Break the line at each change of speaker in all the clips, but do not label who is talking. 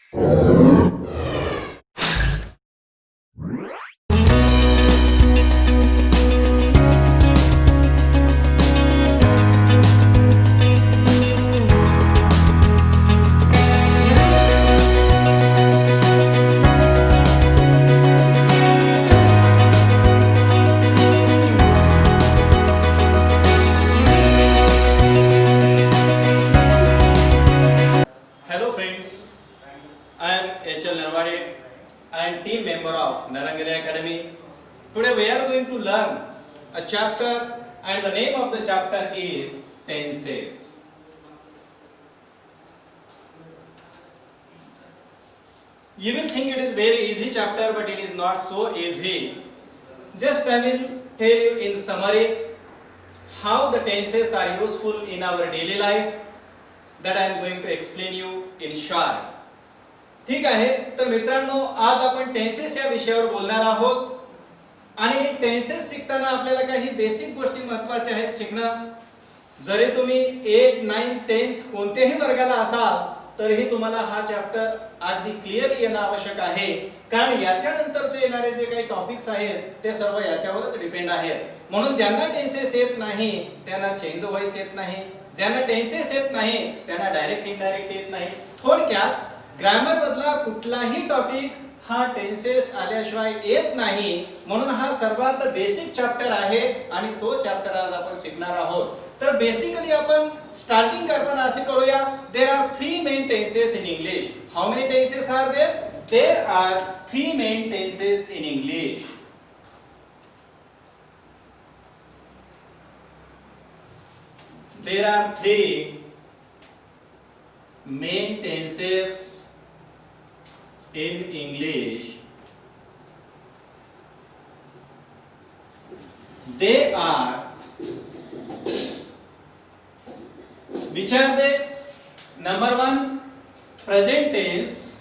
Hello friends, I am H.L. Narwade. I am team member of Narangale Academy. Today we are going to learn a chapter and the name of the chapter is tenses. You will think it is very easy chapter, but it is not so easy. Just I will tell you in summary how the tenses are useful in our daily life. That I am going to explain you in short. ठीक आहे, तर मित्रांनो आज आपण tenses या विषयावर बोलणार आहोत आणि टेन्सेस शिकताना आपल्याला काही बेसिक गोष्टी महत्त्वाच्या आहेत शिकणं. जरी तुम्ही 8, 9, 10th कोणत्याही वर्गाला असाल तरीही तुम्हाला हा चॅप्टर अगदी क्लिअरली येणं आवश्यक आहे, कारण याच्यानंतरचे येणारे जे काही टॉपिक्स आहेत ते सर्व याच्यावरच डिपेंड आहेत. म्हणून ज्यांना टेन्सेस येत नाही त्यांना चेंज द व्हॉइस येत नाही, ज्यांना टेन्सेस येत नाही त्यांना डायरेक्ट इनडायरेक्ट येत नाही. थोडक्यात ग्रामर मधला कुठलाही टॉपिक हा टेन्सेस आल्याशिवाय येत नाही. म्हणून हा सर्वात बेसिक चॅप्टर आहे आणि तो चॅप्टर आज आपण शिकणार आहोत. तर बेसिकली आपण स्टार्टिंग करताना असे करूया. There are 3 main tenses in English. How many tenses are there? There are 3 main tenses in English. There are 3 main tenses in English. They are, which are they? Number 1, present tense.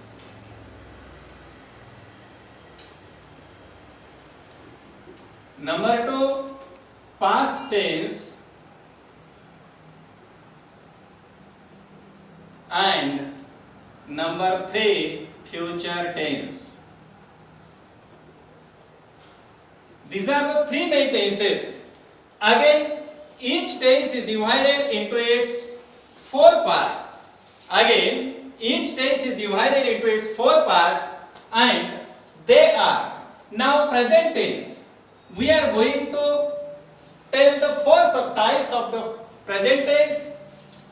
Number 2, past tense. And number 3, future tense. These are the 3 main tenses. Again, each tense is divided into its 4 parts. Again, each tense is divided into its 4 parts, and they are now present tense. We are going to tell the 4 subtypes of the present tense.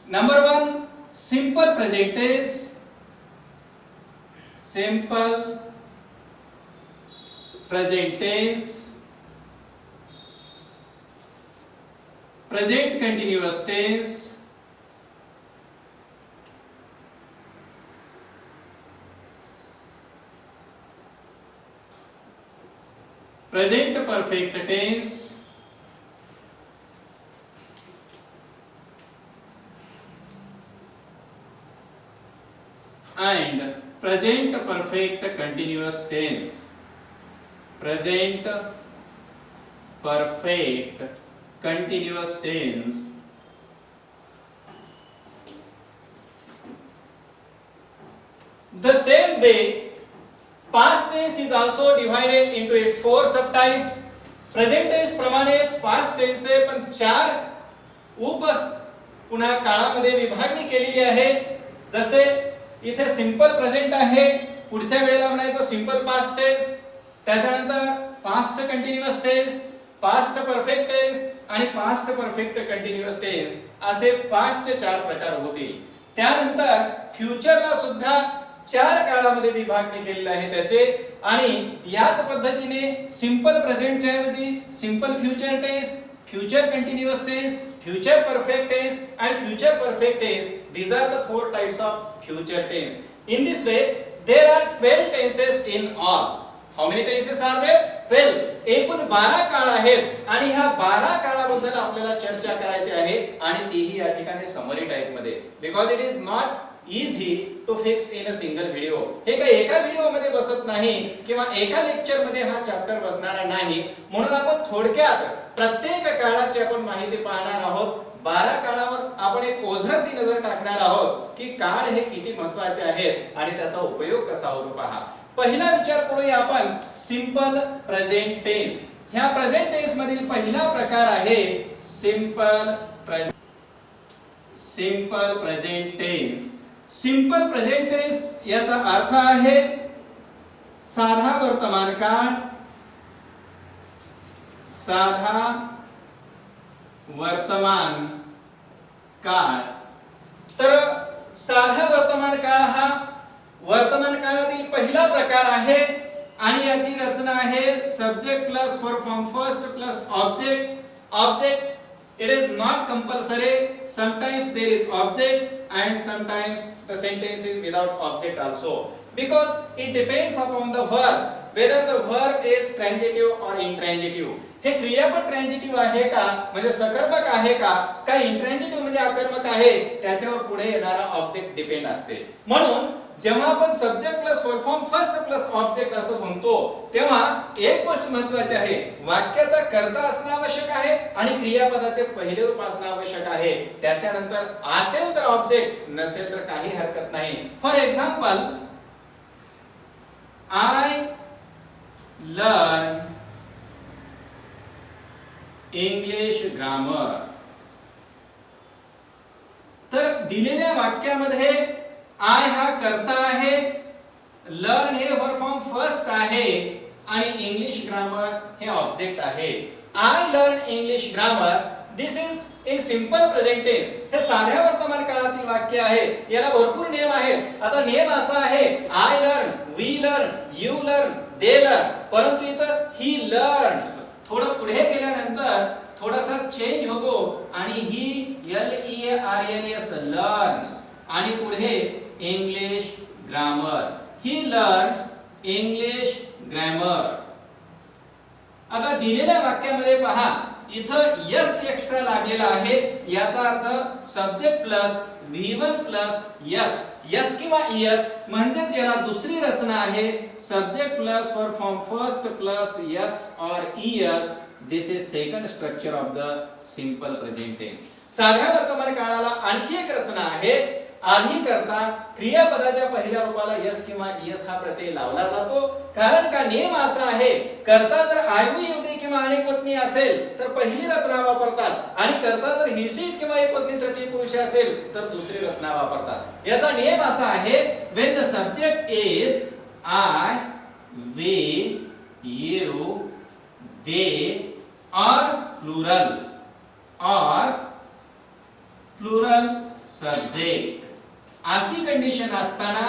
Number 1, simple present tense. Simple present tense. Present continuous tense. Present perfect tense. And present perfect continuous tense. Present perfect continuous tense. The same way, past tense is also divided into its 4 subtypes. Present tense प्रमाणेच past tense चे पण 4 उप पुन्हा काळामध्ये विभागणी केलेली आहे. जसे इथे सिंपल प्रेझेंट आहे, पुढच्या वेळेला म्हणायचं सिंपल पास्ट टेन्स, त्याच्यानंतर past continuous tense, past perfect tense आणि पास्ट परफेक्ट कंटिन्युअस टेन्स असे 5 चे 4 प्रकार होतील. त्यानंतर फ्युचरला सुद्धा 4 काळामध्ये विभागणी केलेली आहे त्याचे. आणि याच पद्धतीने सिंपल प्रेझेंटच्या ऐवजी simple future tense, future continuous tense, future perfect tense and future perfect tense. These are the 4 types of future tense. In this way, there are 12 tenses in all. How many tenses are there? 12. एकूण 12 काळ आहेत आणि ह्या 12 काळाबद्दल आपल्याला चर्चा करायची आहे आणि तीही या ठिकाणी समरी टाइप मध्ये. Because it is not easy to fix in a single video. हे काही एका व्हिडिओ मध्ये बसत नाही किंवा एका लेक्चर मध्ये हा चॅप्टर बसणार नाही. म्हणून आपण थोडक्यात प्रत्येक काळाची आपण माहिती पाहणार आहोत. 12 काळावर आपण एक ओझरती नजर टाकणार आहोत की काळ हे किती महत्त्वाचे आहेत आणि त्याचा उपयोग कसा होतो पहा. पहिला विचार करूया आपण सिंपल प्रेझेंट टेन्स. ह्या प्रेझेंट टेन्स मधील पहिला प्रकार आहे simple present tense. Simple present tense याचा अर्थ आहे साधा वर्तमान काळ, साधा वर्तमान काळ. तर साधा वर्तमान काळ हा वर्तमान काळातील पहिला प्रकार आहे आणि याची रचना आहे subject plus for form first plus object. Object it is not compulsory, sometimes there is object and sometimes the sentence is without object also, because it depends upon the verb whether the verb is transitive or intransitive. हे क्रियापद ट्रान्झिटिव्ह आहे का म्हणजे सकर्मक आहे का का इंट्रान्झिटिव्ह म्हणजे आकर्मक आहे त्याच्यावर पुढे येणारा ऑब्जेक्ट डिपेंड असते. म्हणून जेव्हा आपण subject plus form first plus object असं म्हणतो तेव्हा एक गोष्ट महत्त्वाची आहे, वाक्याचा कर्ता असणे आवश्यक आहे आणि क्रियापदाचे पहिले रूप असणे आवश्यक आहे. त्याच्यानंतर असेल तर ऑब्जेक्ट, नसेल तर काही हरकत नाही. For example, I learn English grammar. तर दिलेल्या वाक्यामध्ये आय हा कर्ता आहे, लर्न हे वर्ब फॉर्म फर्स्ट आहे आणि इंग्लिश ग्रामर हे ऑब्जेक्ट आहे. I learn English grammar, this is in simple present tense. हे साध्या वर्तमान काळातील वाक्य आहे. याला भरपूर नियम आहेत. आता नियम असा आहे, I learn, we learn, you learn, they learn. परंतु इथं ही लर्न्स थोडं पुढे गेल्यानंतर थोडासा चेंज होतो आणि ही LEARNS लर्न्स आणि पुढे English grammar, he learns English grammar. आता दिलेल्या वाक्यामध्ये पहा इथं यस एक्स्ट्रा लागलेला आहे. याचा अर्थ subject plus V1 plus S, S किंवा ES म्हणजेच याला दुसरी रचना आहे subject plus form first plus S और ES. This is second structure of the simple present tense. साध्या वर्तमान काळाला आणखी एक रचना आहे. आधी करता क्रियापदाच्या पहिल्या रूपाला यस किंवा ES हा प्रत्यय लावला जातो. कारण का नियम असा आहे, करता जर आयवी युगे किंवा अनेक वचनी असेल तर पहिली रचना वापरतात आणि करता जर ही शीट किंवा एक वचनी तृतीय पुरुष असेल तर दुसरी रचना वापरतात. याचा नियम असा आहे, when the subject is I, we, you, they or plural subject अशी कंडिशन असताना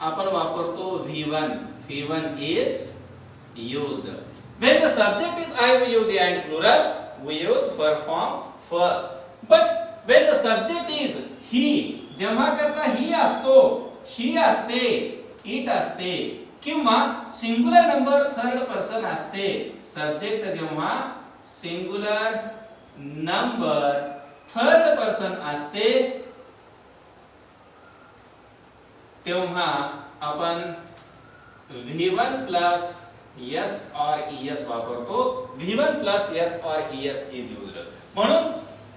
आपण वापरतो V1. V1 is used. When the subject is I, we, you, they and plural, we use verb form first. But when the subject is he, जेव्हा करता ही असतो, she असते, it असते किंवा सिंगुलर नंबर थर्ड पर्सन असते. Subject जेव्हा singular number third person असते तेव्हा आपण V1 प्लस यस और ES वापरतो. V1 प्लस यस और ES इज यूज्ड. म्हणून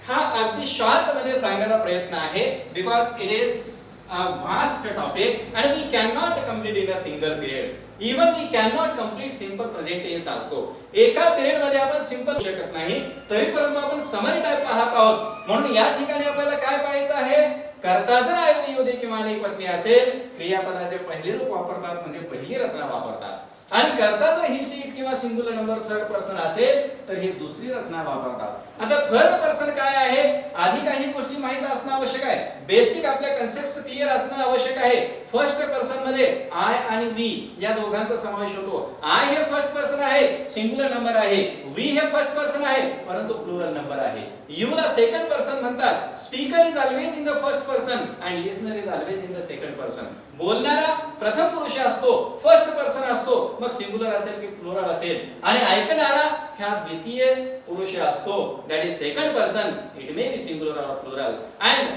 हा अगदी शॉर्ट मध्ये सांगण्याचा प्रयत्न आहे, because it is a vast topic and we cannot complete in a single period. Even we cannot complete simple present tense also. एका पिरियड मध्ये आपण सिंपल शकत नाही, तरी परंतु आपण समरी टाइप पाहत आहोत. म्हणून या ठिकाणी आपल्याला काय पाहायचं आहे, कर्ता जर आयवी युगे किंवा अनेक वचनी असेल क्रियापदाचे पहिले रूप वापरतात म्हणजे पहिली रचना वापरतात आणि कर्ता जर ही शीट किंवा सिंगुलर नंबर थर्ड पर्सन असेल तर ही दुसरी रचना वापरतात. आता थर्ड पर्सन काय आहे, आधी काही गोष्टी माहित असणं आवश्यक आहे. बेसिक आपल्या कन्सेप्ट्स क्लिअर असणं आवश्यक आहे. फर्स्ट पर्सन मध्ये आय आणि वी या दोघांचा समावेश होतो. आय हे फर्स्ट पर्सन आहे, सिंगुलर नंबर आहे. वी हे फर्स्ट पर्सन आहे परंतु प्लुरल नंबर आहे. यू ला सेकंड पर्सन म्हणतात. Speaker is always in the first person and listener is always in the second person. बोलणारा प्रथम पुरुष असतो, फर्स्ट पर्सन असतो, मग सिंगुलर असेल की प्लुरल असेल, आणि ऐकणारा ह्या द्वितीय पुरुष असतो, that is second person. It may be singular और plural. And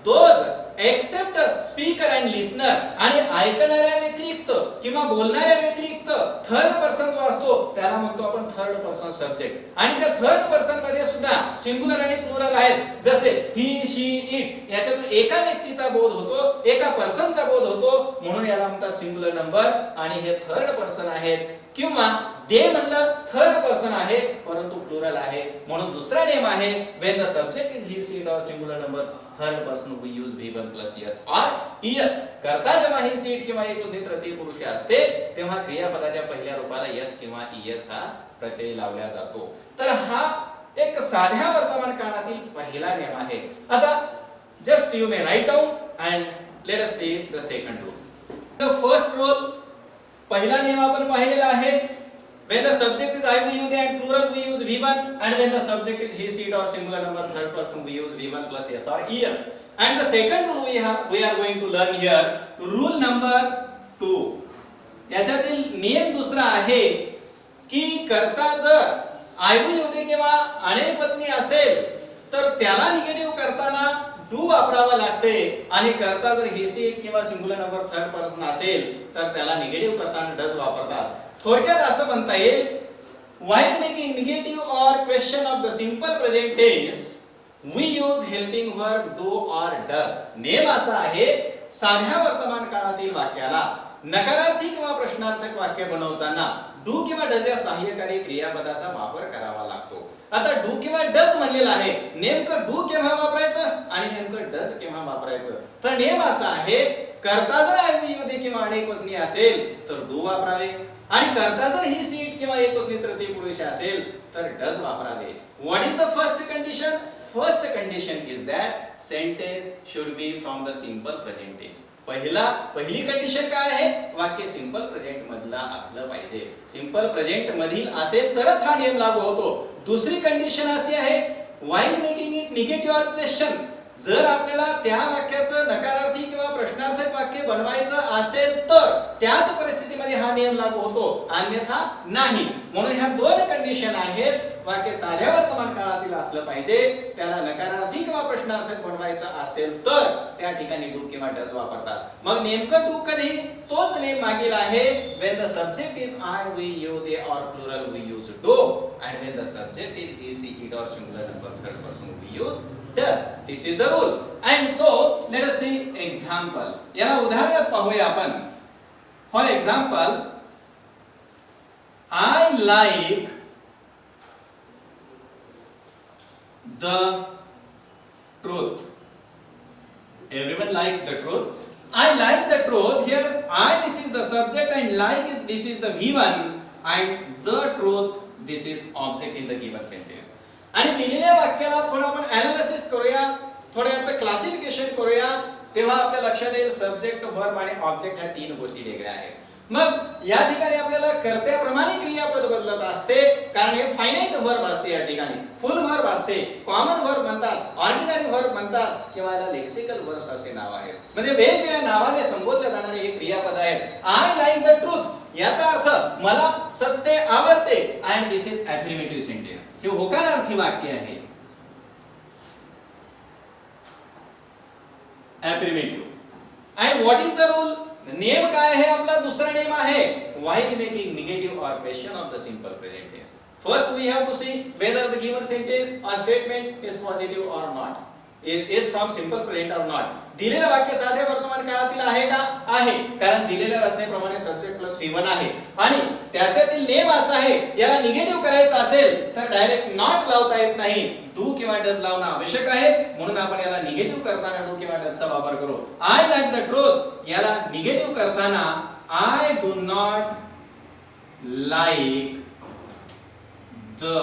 those except speaker and listener, आणि ऐकणाऱ्या व्यतिरिक्त किंवा बोलणाऱ्या व्यतिरिक्त थर्ड पर्सन जो असतो त्याला म्हणतो आपण थर्ड पर्सन सब्जेक्ट. आणि त्या थर्ड पर्सन मध्ये सुद्धा सिंग्युलर आणि प्लुरल आहेत, जसे ही शी इट. याच्यातून एका व्यक्तीचा बोध होतो, एका पर्सनचा बोध होतो, म्हणून याला म्हणतात सिंग्युलर नंबर आणि हे थर्ड पर्सन आहेत. किंवा दे म्हणलं थर्ड पर्सन आहे परंतु प्लुरल आहे, म्हणून दुसरा नेम आहे when the subject is he she it or singular number third person we use v1 plus yes or es. करता जेव्हा ही सीट किंवा एकवचनी तृतीय पुरुष असते तेव्हा क्रियापदाच्या पहिल्या रूपाला यस किंवा es हा प्रत्यय लावला जातो. तर हा एक साध्या वर्तमान काळातील पहिला नियम आहे. आता just you may write down and let us see the second rule. The first rule, पहिला नियम आपण पाहिलेला आहे, when the subject is I, we use they, and plural we use v1, and when the subject is he she it or singular number third person we use v1 plus s or es. And the second rule we are going to learn here, rule number 2. याच्यातील नियम दुसरा आहे की करता जर ivy होते किंवा अनेक वचनी असेल तर त्याला निगेटिव्ह करताना डू वापरावा लागते, आणि करता जर he she it किंवा सिंग्युलर नंबर थर्ड पर्सन असेल तर त्याला निगेटिव्ह करताना डज वापरतात. थोडक्यात असं म्हणता येईल, while making negative or question of the simple present tense we use helping verb do or does. Name असा आहे, साध्या वर्तमान काळातील वाक्याला नकारार्थी किंवा प्रश्नार्थक वाक्य बनवताना डू किंवा डज या सहाय्यकारी क्रियापदाचा वापर करावा लागतो. आता डू किंवा डज म्हणलेला आहे, नेमकं डू केव्हा वापरायचं आणि नेमकं डज केव्हा वापरायचं. तर नेम असा आहे, करता जर ऐवजी मध्ये किंवा अनेक वचनी असेल तर डू वापरावे, आणि करता जर ही सीट किंवा एकवचनी तृतीय पुरुष असेल तर डज वापरावे. What is the first condition? First condition is that sentence should be from the simple present tense. पहिली कंडिशन काय आहे? वाक्य सिंपल प्रेझेंट मधला असलं पाहिजे. सिंपल प्रेझेंट मधील असेल तरच हा नियम लागू होतो. दुसरी कंडिशन अशी आहे, while making it negative or question, जर आपल्याला त्या वाक्याचं नकारार्थी किंवा प्रश्नार्थक वाक्य बनवायचं असेल तर त्याच परिस्थितीमध्ये हा नियम लागू होतो, अन्यथा नाही. म्हणून ह्या दोन कंडिशन आहेत. वाक्य साध्या वर्तमान काळातील असलं पाहिजे, त्याला नकारार्थी किंवा प्रश्नार्थक बनवायचं असेल तर त्या ठिकाणी डू किंवा डज वापरतात. मग नेमकं डू कधी? तोच नेम मागील आहे, when the subject is I, we, you, they or plural we use do, and when the subject is he, she, it or singular number third person we use does. This is the rule. And so let us see example. याला उदाहरणात पाहूया आपण. For example, I like the truth. Everyone likes the truth. I like the truth. Here I, this is the subject, and like this is the v1, and the truth this is object in the given sentence. आणि दिलेल्या वाक्याला थोडं आपण analysis करूया, थोडं याचं classification करूया, तेव्हा आपल्या लक्षात येईल सब्जेक्ट, वर्ब आणि ऑब्जेक्ट ह्या तीन गोष्टी वेगळ्या आहेत. मग या ठिकाणी आपल्याला कर्त्याप्रमाणे क्रियापद बदलत असते, कारण हे फायनाइट वर्ब असते, या ठिकाणी फुल वर्ब असते, कॉमन वर्ब म्हणतात, ऑर्डिनरी वर्ब म्हणतात, किंवा याला लेक्सिकल वर्ब्स असे नाव आहेत. म्हणजे वेगवेगळ्या नावाने संबोधले जाणारे हे क्रियापद आहेत. आय लाईक द ट्रूथ याचा अर्थ मला सत्य आवडते, and this is affirmative sentence. हे होकारार्थी वाक्य आहे, affirmative. And what is the rule? Name काय आहे आपला? दुसरा नेम आहे while making negative or question of the simple present tense. First we have to see whether the given sentence or statement is positive or not, is from simple present or not. दिलेलं वाक्य साध्या वर्तमान काळातील आहे का? आहे, कारण दिलेल्या रचनेप्रमाणे सब्जेक्ट प्लस v1 आहे, आणि त्याच्यातील नेम असा आहे, याला निगेटिव्ह करायचं असेल तर डायरेक्ट नॉट लावता येत नाही, डू किंवा डज लावणं आवश्यक आहे. म्हणून आपण याला निगेटिव्ह करताना डू किंवा डजचा वापर करू. आय लाईक द ट्रूथ याला निगेटिव्ह करताना I do not like the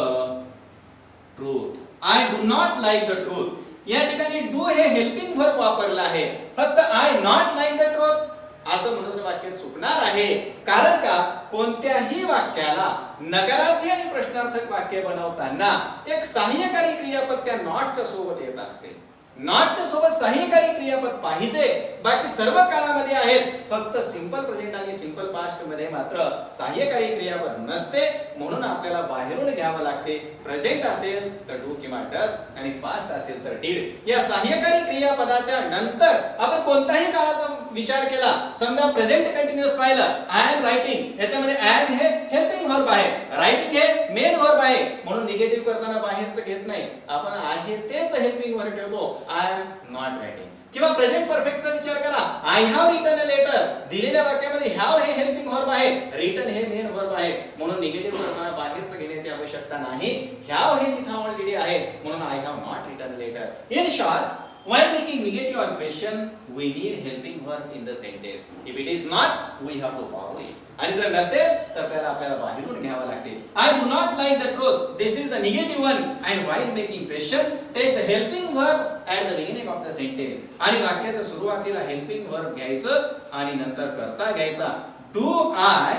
truth. I do not like the truth. या ठिकाणी डू हे हेल्पिंग वर्ब वापरलं आहे. फक्त I not like the truth असं म्हणून वाक्य चुकणार आहे. कारण का? कोणत्याही वाक्याला नकारार्थी आणि प्रश्नार्थक वाक्य बनवताना एक सहाय्यकारी क्रियापद त्या नॉटच्या सोबत येत असते. नॉट सोबत सहाय्यकारी क्रियापद पाहिजे, बाकी सर्व काळामध्ये आहेत. फक्त सिंपल प्रेझेंट आणि सिंपल पास्ट मध्ये मात्र सहाय्यकारी क्रियापद नसते, म्हणून आपल्याला बाहेरून घ्यावं लागते. प्रेझेंट असेल तर डू किंवा डज आणि पास्ट असेल तर डीड. या सहाय्यकारी क्रियापदाच्या नंतर आपण कोणताही काळाचा विचार केला, समजा प्रेझेंट कंटिन्यूअस पाहिलं, आय एम रायटिंग, याच्यामध्ये एम हे हेल्पिंग व्हर्ब आहे, रायटिंग हे मेन व्हर्ब आहे, म्हणून निगेटिव्ह करताना बाहेरचं घेत नाही, आपण आहे तेच हेल्पिंग व्हर्ब ठेवतो, आय एम नॉट रायटिंग. किंवा प्रेझेंट परफेक्टचा विचार करा, I have written a letter, दिलेल्या वाक्यामध्ये हॅव हे हेल्पिंग व्हर्ब आहे, रिटन हे मेन व्हर्ब आहे, म्हणून निगेटिव्ह करताना बाहेरचं घेण्याची आवश्यकता नाही. हॅव हे इथं ऑलरेडी आहे, म्हणून I have not written a letter. In short, while making negative or question, we need helping verb in the sentence. If it is not, we have to borrow it. आणि जर नसेल तर त्याला आपल्याला बाहेरून घ्यावं लागते. I do not like the truth. This is the negative one. And while making question, take the helping verb at the beginning of the sentence. आणि वाक्याच्या सुरुवातीला helping verb घ्यायचं आणि नंतर कर्ता घ्यायचा. Do I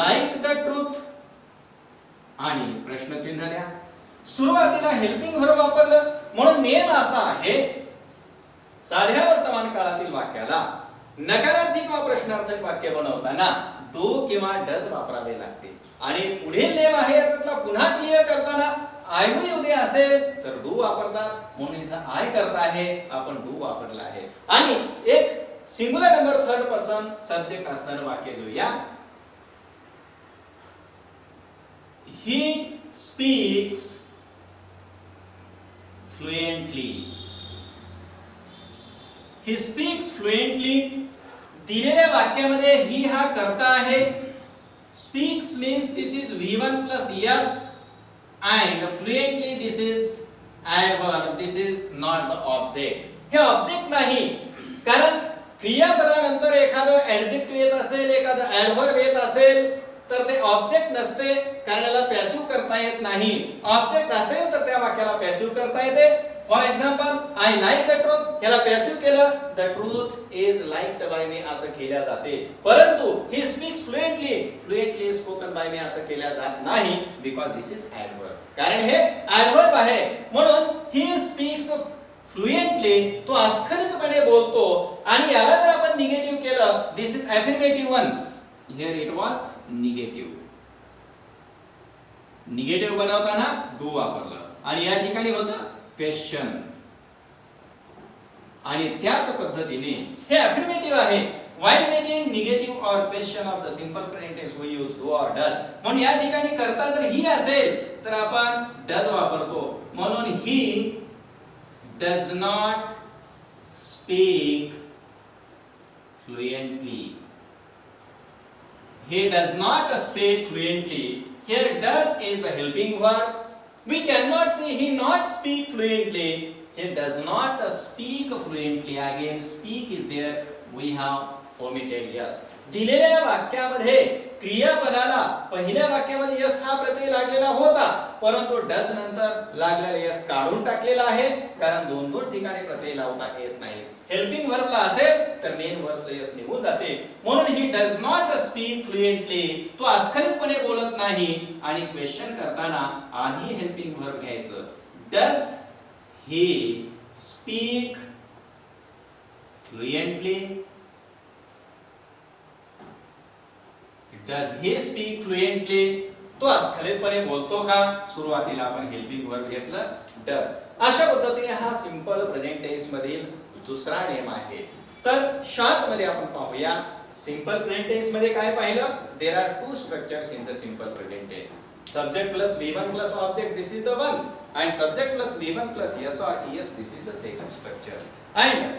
like the truth? आणि प्रश्नचिन्ह द्या. सुरुवातीला हेल्पिंग व्हर्ब वापरलं, म्हणून नियम असा आहे, साध्या वर्तमान काळातील वाक्याला नकारार्थी किंवा प्रश्नार्थक वाक्य बनवताना डू किंवा डज वापरावे लागते. आणि पुढील नियम आहे, याच्यातला पुन्हा क्लिअर करताना आय डू उद्या असेल तर डू वापरतात, म्हणून इथं आय करता आहे, आपण डू वापरला आहे. आणि एक singular number third person subject असणारं वाक्य घेऊया. He speaks fluently. He speaks fluently. दिलेल्या वाक्यामध्ये ही हा कर्ता आहे. Speaks means this is V1 plus yes and fluently this is adverb. This is not the object. हे ऑब्जेक्ट नाही, कारण क्रियापदानंतर एखादं ऍडजेक्टिव्ह येत असेल, एखादं ऍडव्हर्ब येत असेल तर ते ऑब्जेक्ट नसते, कारण याला पॅसिव्ह करता येत नाही. ऑब्जेक्ट असेल तर त्या वाक्याला पॅसिव्ह करता येते. For example, I like the truth, याला पॅसिव्ह केलं, the truth is liked by me असं केल्या जाते. परंतु he speaks fluently, fluently spoken by me असं केल्या जात नाही, बिकॉज दिस इज ऍडव्हर्ब, कारण हे ऍडव्हर्ब आहे. म्हणून ही स्पीक्स फ्लुएंटली, तो अस्खलितपणे बोलतो. आणि याला जर आपण निगेटिव्ह केलं, this is affirmative one, here it was negative. Negative बनवताना डू वापरलं आणि या ठिकाणी होतं क्वेश्चन. आणि त्याच पद्धतीने हे अफर्मेटिव्ह आहे. while making negative or question of the simple present tense we use do or does. म्हणून या ठिकाणी कर्ता जर ही असेल तर आपण does वापरतो. म्हणून he does not speak fluently. He does not speak fluently. Here does is the helping verb. We cannot say he not speak fluently. He does not speak fluently. Again speak is there. We have omitted yes. दिलेल्या वाक्यामध्ये क्रियापदाला पहिल्या वाक्यामध्ये yes हा प्रत्यय लागलेला होता, परंतु does नंतर लागलेला यस काढून टाकलेला आहे, कारण दोन दोन ठिकाणी प्रत्यय लावता येत नाही. हेल्पिंग व्हर्बला असेल तर मेन व्हर्बचं यस निघून जाते. म्हणून he does not speak fluently, तो अस्खलितपणे बोलत नाही. आणि क्वेश्चन करताना आधी हेल्पिंग व्हर्ब घ्यायचं. Does he speak fluently? Does he speak fluently? तो अस्खलितपणे बोलतो का? सुरुवातीला आपण हेल्पिंग वर्ब घेतलं does. अशा पद्धतीने हा सिंपल प्रेझेंट टेन्स मधील दुसरा नियम आहे. तर शॉर्ट मध्ये आपण पाहूया. सिंपल प्रेझेंट टेन्स मध्ये काय पाहिलं? There are two structures in the simple present tense. Subject plus V1 plus object, this is the one, and subject plus V1 plus yes or es, this is the second structure. And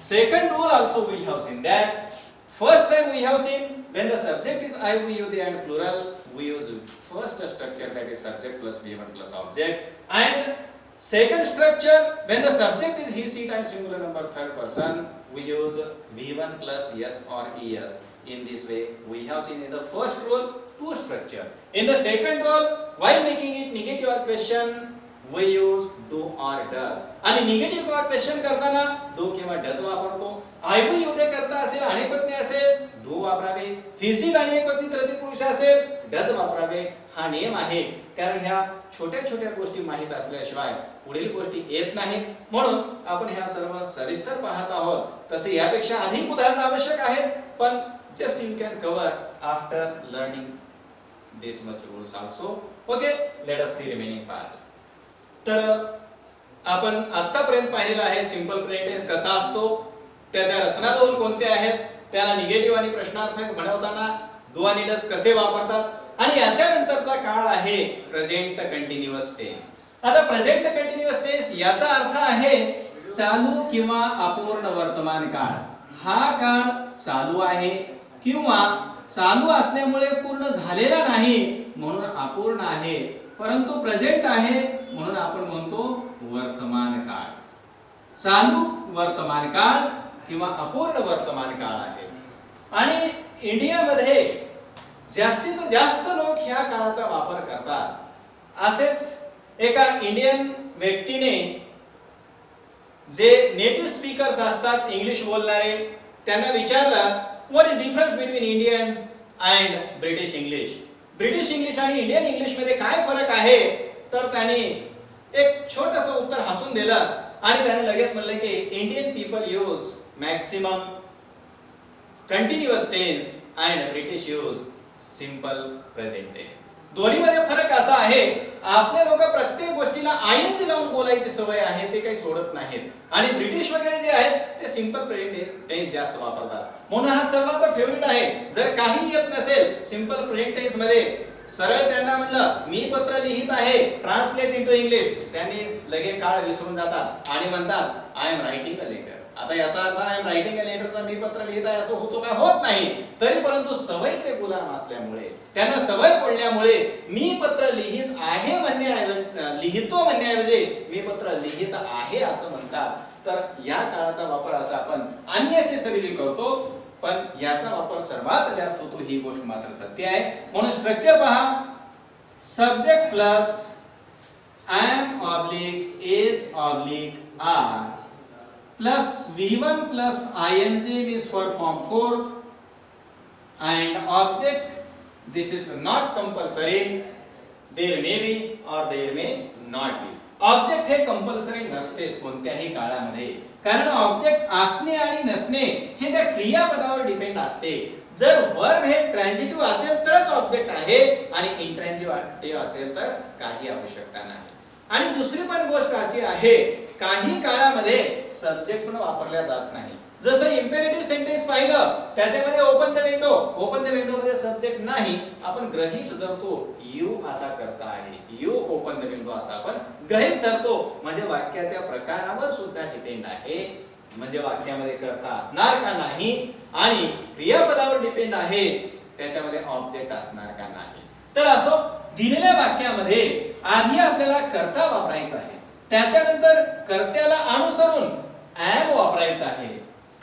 second rule also we have seen that first time we have seen when the subject is I, we, you, they and plural, we use first structure, that is subject plus V1 plus object. And second structure, when the subject is he, she and singular number third person, we use V1 plus yes or es. In this way, we have seen in the first rule two structure. In the second rule, while making it negative or question, we use do or does. आणि negative किंवा question करताना do किंवा does वापरतो. I, we, you, they करता असेल, अनेक वचने असेल डू वापरावे. ही सीड आणि एकवचनी तृतीय पुरुष असेल डज वापरावे. हा नियम आहे, कारण ह्या छोट्या छोट्या गोष्टी माहित असल्याशिवाय पुढील गोष्टी येत नाहीत. म्हणून आपण ह्या सर्व सविस्तर पाहत आहोत. तसे यापेक्षा अधिक उदाहरण आवश्यक आहेत, पण just you can cover after learning this much rules also. Okay, let us see remaining part. तर आपण आतापर्यंत पाहिलेलं आहे सिंपल प्रेझेंट टेन्स कसा असतो, त्याच्या रचना दोन कोणत्या आहेत, त्याला निगेटिव्ह आणि प्रश्नार्थक बनवताना डू आणि डज कसे वापरतात, आणि याच्या नंतरचा काळ आहे प्रेझेंट कंटिन्युअस टेन्स. आता प्रेझेंट कंटिन्युअस टेन्स याचा अर्थ आहे चालू किंवा अपूर्ण वर्तमान काळ. हा काळ चालू आहे किंवा चालू असल्यामुळे पूर्ण झालेला नाही म्हणून अपूर्ण आहे, परंतु प्रेझेंट आहे म्हणून आपण म्हणतो वर्तमान काळ. चालू वर्तमान काळ किंवा अपूर्ण वर्तमान काळ आहे. आणि इंडियामध्ये जास्तीत जास्त लोक ह्या काळाचा वापर करतात. असेच एका इंडियन व्यक्तीने, जे नेटिव्ह स्पीकर्स असतात इंग्लिश बोलणारे, त्यांना विचारलं what is difference between Indian and British English. British English आणि इंडियन इंग्लिश मध्ये काय फरक आहे, तर त्यांनी एक छोटंसं उत्तर हसून दिलं आणि त्याने लगेच म्हणलं की Indian people use maximum continuous tense and British use simple present tense. दोन्हीमध्ये फरक असा आहे, आपले लोक प्रत्येक गोष्टीला आयएनजी लावून बोलायची सवय आहे, ते काही सोडत नाहीत. आणि ब्रिटिश वगैरे जे आहेत ते सिंपल प्रेझेंट टेन्स जास्त वापरतात. म्हणून हा सर्वांचा फेवरेट आहे. जर काही येत नसेल सिंपल प्रेझेंट टेन्स मध्ये, सरळ त्यांना म्हणलं मी पत्र लिहित आहे ट्रान्सलेट इनटू इंग्लिश, त्यांनी लगेच काळ विसरून जातात आणि म्हणतात I am writing a letter. आता याचा अर्थ आय एम रायटिंग अ लेटरचा मी पत्र लिहित आहे असं होतो का? होत नाही. तरी परंतु सवयीचे गुलाम असल्यामुळे, त्यांना सवय पडल्यामुळे मी पत्र लिहित आहे लिहितो म्हणण्याऐवजी मी पत्र लिहित आहे असं म्हणतात. तर या काळाचा वापर असा आपण अननेसेसरीली करतो, पण याचा वापर सर्वात जास्त होतो, ही गोष्ट मात्र सत्य आहे. म्हणून स्ट्रक्चर पहा, subject plus am oblique is oblique are plus V1 plus ing means for form 4 and object, this is not compulsory, there may be or there may not be. Object हे कंपल्सरी नसते कोणत्याही काळामध्ये, कारण object असणे आणि नसणे हे त्या क्रियापदावर डिपेंड असते. जर वर्ब हे ट्रान्झिटिव्ह असेल तरच ऑब्जेक्ट आहे आणि इंट्रान्झिटिव्ह असेल तर काही आवश्यकता नाही. आणि दुसरी पण गोष्ट अशी आहे, काही काळामध्ये सब्जेक्ट पण वापरला जात नाही. जसं इंपेरेटिव्ह सेंटेन्स पाहिलं, त्याच्यामध्ये open the window, open the window मध्ये सब्जेक्ट नाही, आपण गृहीत धरतो यू असा करता आहे, यू ओपन द विंडो असा आपण गृहीत धरतो. म्हणजे वाक्याच्या प्रकारावर सुद्धा डिपेंड आहे, म्हणजे वाक्यामध्ये कर्ता असणार का नाही आणि क्रियापदावर डिपेंड आहे, त्याच्यामध्ये ऑब्जेक्ट असणार का नाही. तर असो दिलेल्या वाक्यामध्ये आधी आपल्याला कर्ता वापरायचा आहे, त्याच्यानंतर कर्त्याला अनुसरून am वापरायचा आहे.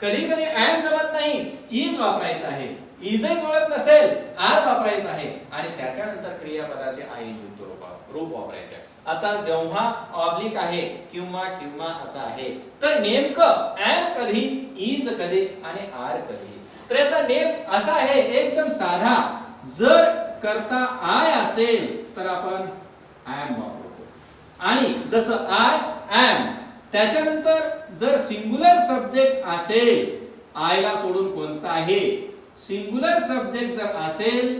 कधी कधी am जमत नाही, is वापरायचा आहे. is जुळत नसेल are वापरायचा आहे आणि त्याच्यानंतर क्रियापदाचे ing रूप वापरायचे आहे. आता जेव्हा ऑब्लिक आहे किंवा किंवा असं आहे, तर नेमकं am कधी, is कधी आणि are कधी. तर याचा नेम असा आहे एकदम साधा. जर कर्ता I असेल तर आपण am वापरतो, आणि जसं I am त्याच्यानंतर जर सिंगुलर सब्जेक्ट असेल, I ला सोडून कोणताही सिंगुलर सब्जेक्ट जर असेल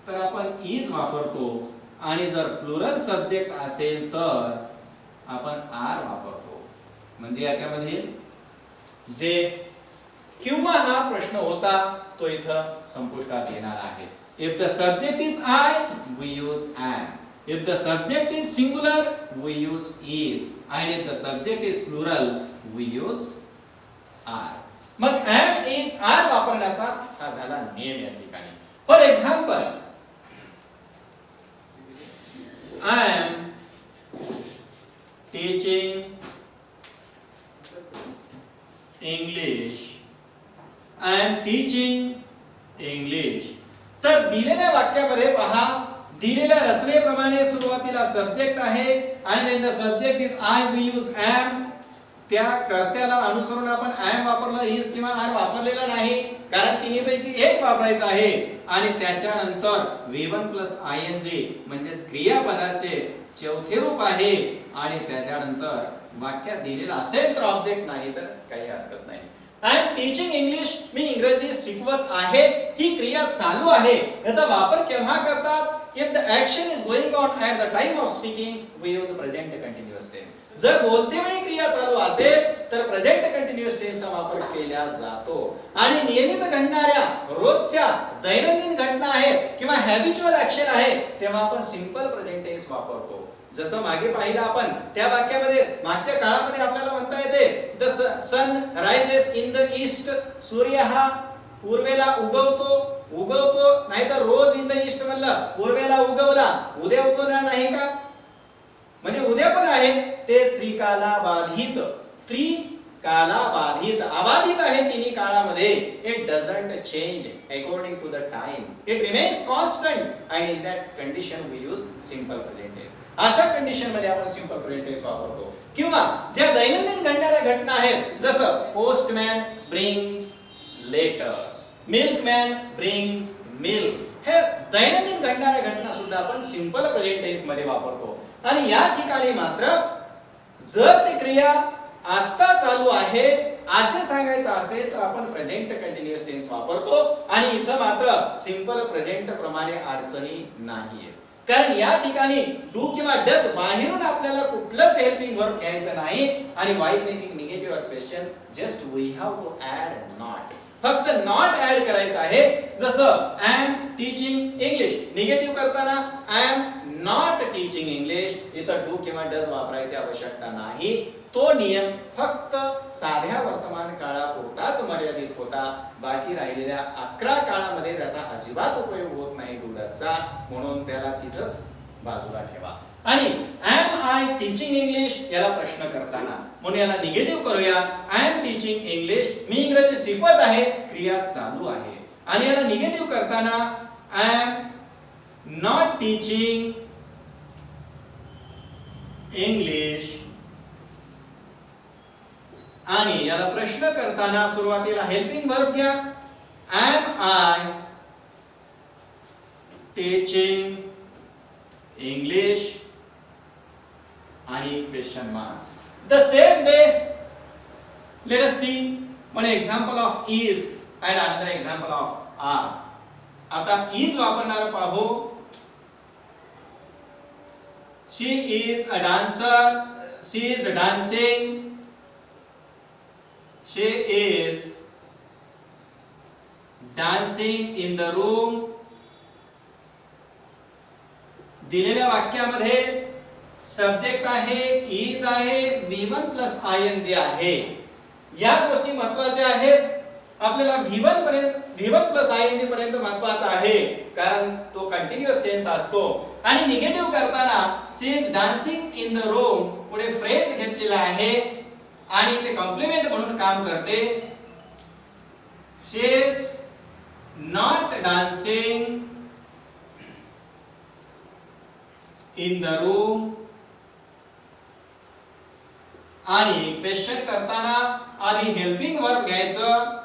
तर आपण is वापरतो, आणि जर प्लुरल सब्जेक्ट असेल तर आपण are वापरतो. म्हणजे याच्यामध्ये जे किंवा हा प्रश्न होता तो इथं संपुष्टात येणार आहे. If the subject is I, we use am. If the subject is singular, we use is. And if the subject is plural, we use are. मग am, is, are वापरण्याचा हा झाला नियम या ठिकाणी. For example, I am teaching English. I am teaching English. तर दिलेल्या वाक्यामध्ये पहा, दिलेल्या रचनेप्रमाणे सुरुवातीला सब्जेक्ट आहे आणि then the subject is I, we use am. त्या कर्त्याला अनुसरून आपण am वापरलं, is किंवा are वापरलेला नाही, कारण तिन्हीपैकी एक वापरायचं आहे आणि त्याच्यानंतर V1 प्लस ing म्हणजेच क्रियापदाचे चौथे रूप आहे आणि त्याच्यानंतर वाक्यात दिलेलं असेल तर ऑब्जेक्ट, नाही तर काही हरकत नाही. आय एम टीचिंग इंग्लिश, मी इंग्रजी शिकवत आहे, ही क्रिया चालू आहे. याचा वापर केव्हा करतात? if the action is going on at the time of speaking we use present continuous tense. जर बोलते वेळी क्रिया चालू असेल तर प्रेझेंट कंटिन्यूअस टेन्सचा वापर केला जातो. आणि नियमित घडणाऱ्या रोजच्या दैनंदिन घटना आहेत किंवा हॅबिच्युअल ऍक्शन आहे तेव्हा आपण सिंपल प्रेझेंट टेन्स वापरतो. जसं मागे पाहिलं आपण त्या वाक्यामध्ये मागच्या काळामध्ये आपल्याला म्हणता येते the sun rises in the east, सूर्य हा पूर्वेला उगवतो नाहीतर रोज इन द ईस्ट म्हणलं पूर्वेला उगवला, उद्या उगवणार नाही का? म्हणजे उद्या पण आहे ते त्रिकालाबाधित अबाधित आहे तिन्ही काळामध्ये. It doesn't change according to the time, it remains constant and in that condition we use simple present tense. अशा कंडिशन मध्ये आपण सिंपल प्रेझेंट टेन्स वापरतो. किंवा ज्या दैनंदिन घडणाऱ्या घटना आहेत जसं postman brings letters, milkman brings milk, हे दैनंदिन घडणाऱ्या घटना सुद्धा आपण सिंपल प्रेझेंट टेन्स मध्ये वापरतो. आणि या ठिकाणी मात्र जर ती क्रिया आता चालू आहे असे सांगायचं असेल तर आपण प्रेझेंट कंटिन्यूअस टेन्स वापरतो. आणि इथं मात्र सिंपल प्रेझेंट प्रमाणे अडचणी नाहीये, कारण या ठिकाणी डू किंवा डज बाहेरून आपल्याला कुठलंच हेल्पिंग वर्ब घ्यायचं नाही. आणि while making negative question just we have to add not, फक्त नॉट ऍड करायचं आहे. जसं I am teaching English, negative करताना I am not teaching English, इथं डू किंवा डज वापरायची आवश्यकता नाही. तो नियम फक्त साध्या वर्तमान काळापुरताच मर्यादित होता. बाकी राहिलेल्या 11 काळामध्ये त्याचा अजिबात उपयोग होत नाही डू डजचा, म्हणून त्याला तिथंच बाजूला ठेवा. आणि एम आय टीचिंग इंग्लिश याला प्रश्न करताना म्हणून याला निगेटिव्ह करूया. आय एम टीचिंग इंग्लिश, मी इंग्रजी शिकवत आहे, क्रिया चालू आहे. आणि याला निगेटिव्ह करताना I am not teaching English. आणि याला प्रश्न करताना सुरुवातीला हेल्पिंग वर्ब घ्या. एम आय टीचिंग इंग्लिश आणि question mark. The same way let us see one example of is and another example of are. आता इज वापरणार पाहू. She is a dancer, she is dancing, she is dancing in the room. दिलेल्या वाक्यामध्ये subject आहे, is आहे, V1 plus ing आहे. या गोष्टी महत्त्वाच्या आहेत. आपल्याला V1 प्लस ing पर्यंत महत्त्वाचा आहे कारण तो कंटिन्यूअस टेन्स असतो. आणि निगेटिव्ह करताना she is dancing in the room पुढे फ्रेज घेतलेला आहे आणि ते कॉम्प्लिमेंट म्हणून काम करते. she is not dancing in the room. आणि क्वेश्चन करताना आधी हेल्पिंग वर्ब घ्यायचं.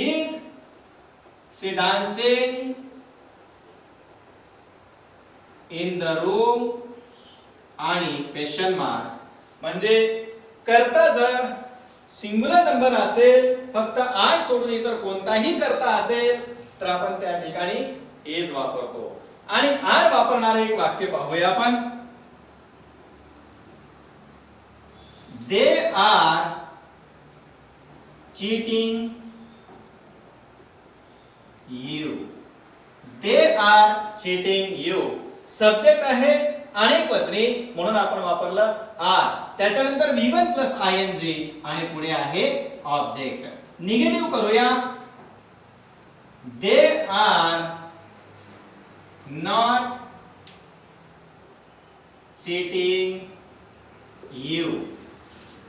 is she dancing in the room आणि क्वेश्चन मार्क. म्हणजे कर्ता जर सिंग्युलर नंबर असेल, फक्त आय सोडून इतर कोणताही कर्ता असेल तर आपण त्या ठिकाणी इज वापरतो. आणि आर वापरणारे एक वाक्य पाहूया आपण. They are cheating you. They are cheating you. Subject आहे अनेक वचनी म्हणून आपण वापरलं आर. त्याच्यानंतर V1 प्लस ing आणि पुढे आहे ऑब्जेक्ट. निगेटिव्ह करूया. They are not cheating you.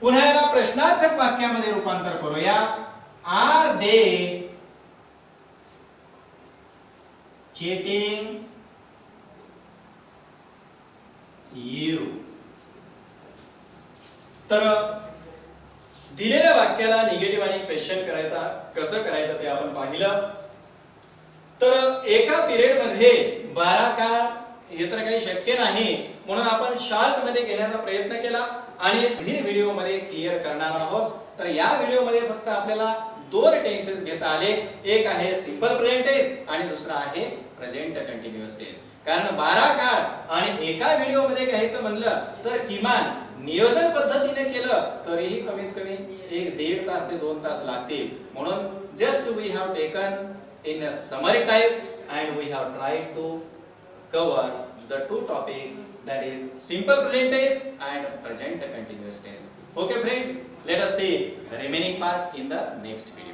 पुन्हा याला प्रश्नार्थक वाक्यामध्ये रूपांतर करूया. Are they cheating you. तर दिलेल्या वाक्याला निगेटिव्ह आणि क्वेश्चन करायचा कसं करायचं ते आपण पाहिलं. तर एका पिरियड मध्ये 12 का हे तर काही शक्य नाही, म्हणून आपण शॉर्ट मध्ये घेण्याचा प्रयत्न केला आणि ही व्हिडिओ मध्ये क्लिअर करणार आहोत. तर या व्हिडिओ मध्ये फक्त आपल्याला दोन टेन्सेस घेता आले, एक आहे सिंपल प्रेझेंट टेन्स आणि दुसरा आहे प्रेझेंट कंटिन्युअस टेन्स. कारण 12 काळ आणि एका व्हिडिओ मध्ये घ्यायचं म्हणलं तर किमान नियोजन पद्धतीने केलं तरीही कमीत कमी 1.5 तास ते 2 तास लागतील. म्हणून just we have taken in a summary type and we have tried to cover the two topics, that is simple present tense and present continuous tense. Okay friends, let us see the remaining part in the next video.